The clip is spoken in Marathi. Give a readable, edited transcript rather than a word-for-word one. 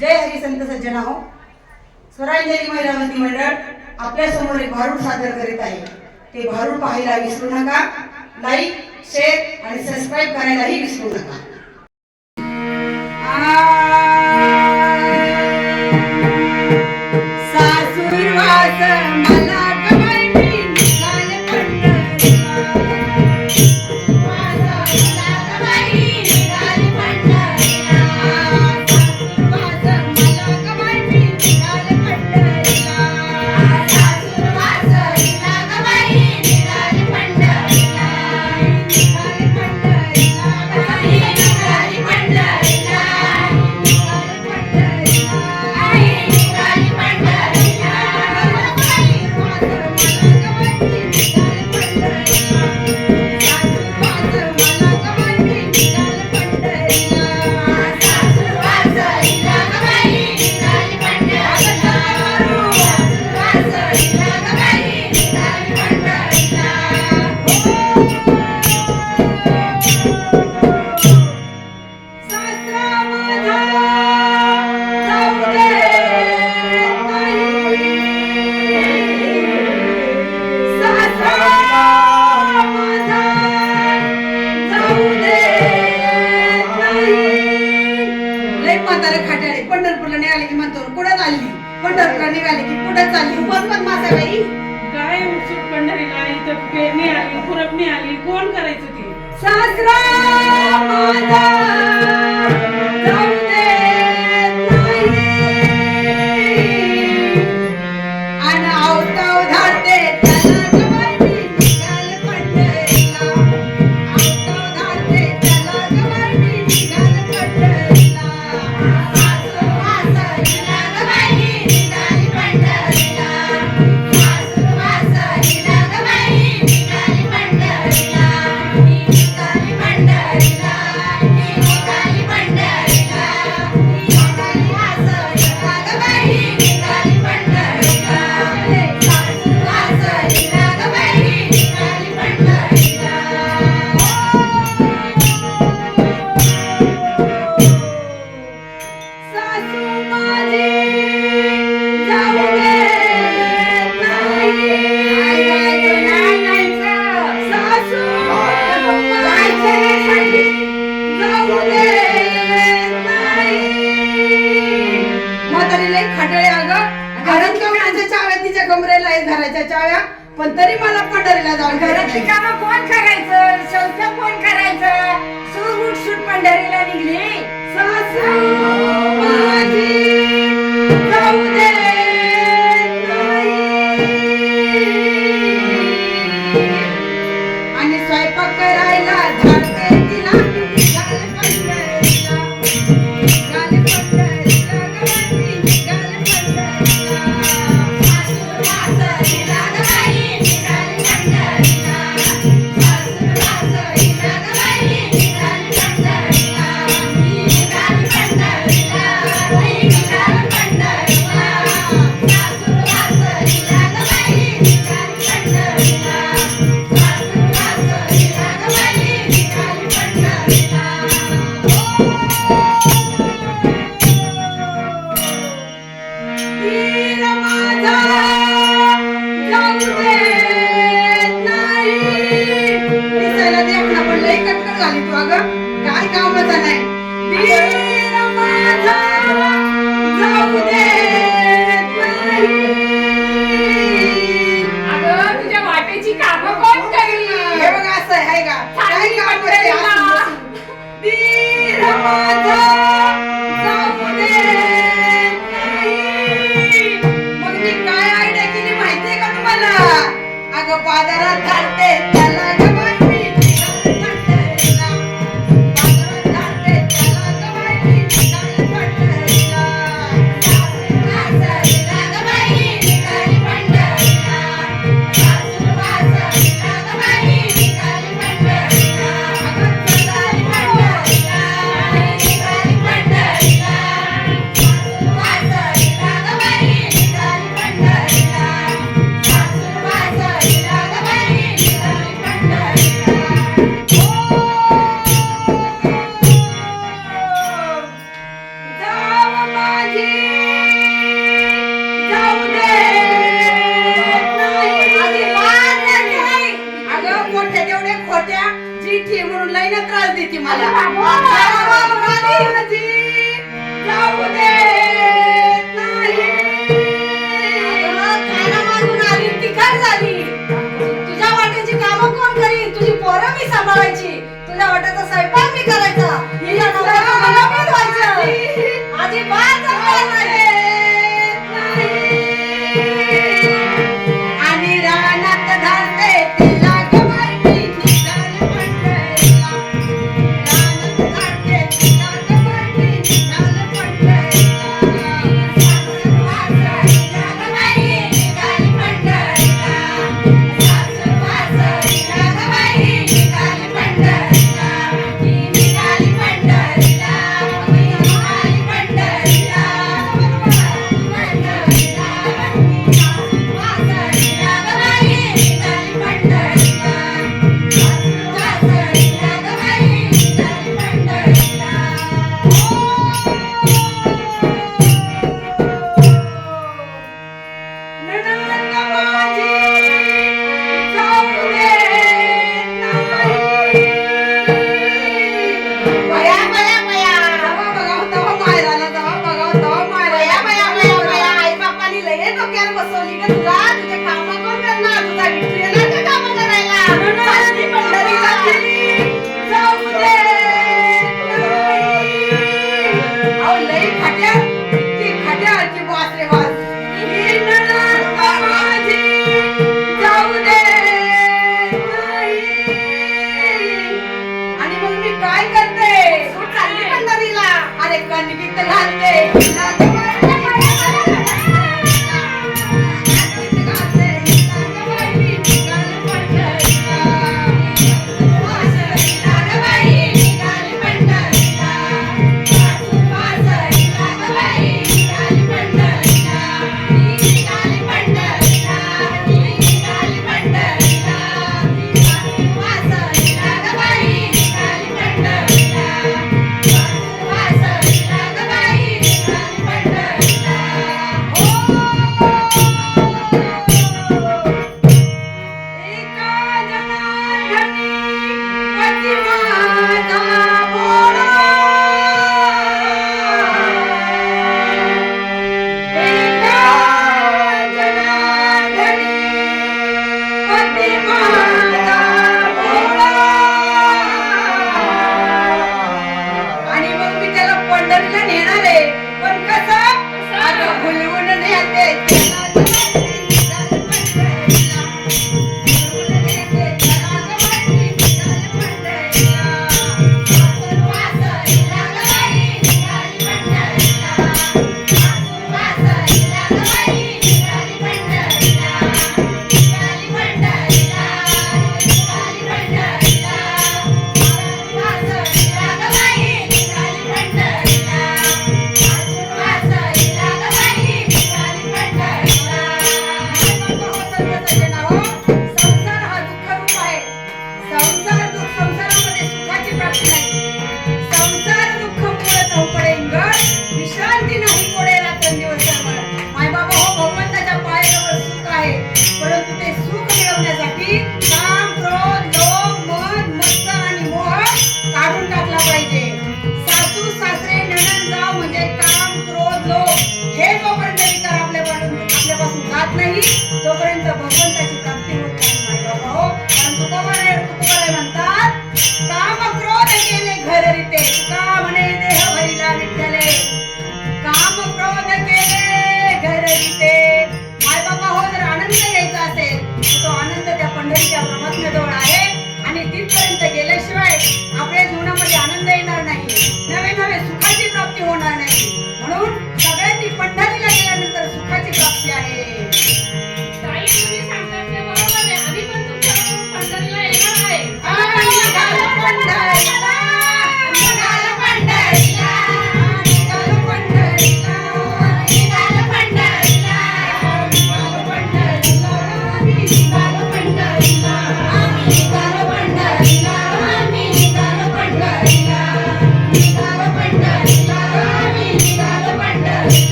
जय हरी संत सज्जना हो. स्वरांजली महिला मंत्रिमंडळ आपल्या समोर एक भारूड सादर करीत आहे. ते भारूड पाहायला विसरू नका. लाईक, शेअर आणि सबस्क्राईब करायलाही विसरू नका. पंढरपूरला निघाली की म्हणतो कुठं चालली. पंढरपूरला निघाली की कुठं चालली. उपवास मासाबाई काय उत्सुक पंढरीला इथं पेरणी आली, खुरपणी आली, कोण करायचं ते. सासरा माझा जाऊ देत नाही आणि आवताव धाडते त्याला गवाई निघाल पंढरीला. आवताव धाडते त्याला गवाई निघाल पंढरीला. घराच्या चाव्या पण तरी मला पंढरीला जाऊन घरातली कामं कोण करायचं, स्वयंपाक कोण करायचं. सूट पंढरीला निघली. सासू माझी जाऊ देत नाही आणि स्वयंपाक करायला झाडते तिला. निघाल पंढरीला, निघाल पंढरीला गवाई निघाल पंढरीला. काय कामाचा नाही. वीर माझा जाऊ देत नाही. अगं तुझ्या वाटेची कामं कोण करेल. हे बघ असं आहे का काय काम करते. वीर माझा जाऊ देत नाही. मग मी काय आयडिया केली माहितीये का तुम्हाला. अगं बाजारात घालते त्याला मिठी आहे म्हणून लई ना त्रास देते मला. अरे बाबा. माझी जाऊ देत नाही. काना मारून आली ती काय झाली? तुझ्या वाट्याची कामं कोण करीन? तुझी पोरं मी सांभाळायची, तुझ्या वाट्याचा स्वयंपाक मी करायचा, तुझ्या नवऱ्याचं मला पण व्हायचं. अजिबात जमणार नाही. आणि रानात धाडते तिला ग बाई निघाल पंढरीला. रानात धाडते तिला ग बाई निघाल पंढरीला. सासू वासळीला ग बाई निघाली पंढरीला. सासू वासळीला ग बाई निघाली पंढरीला. ही निघाली पंढरीला, ही निघाली पंढरीला. पंढरीला सासू वासळीला ग बाई निघाली पंढरीला. सासू वासळीला ग बाई निघाली पंढरीला. नणंद माझी जाऊ देत नाही. बया बया बया तेव्हा बघावं तेव्हा मायराला, तेव्हा बघावं तेव्हा मायराला. बया बया बया बया आई बापानी लय डोक्यावर बसवली ग तुला. तुझे काम कोण करणार? तुझा विठू येणार का काम करायला? सासरी पंढरीला पंढरीला जाऊ देत नाही. अहो लई खाट्या ती खाट्या की वास रे वास. ही नणंद माझी जाऊ देत नाही. आणि मग मी काय करते? तू चालली पंढरीला. अरे कणकीत घालते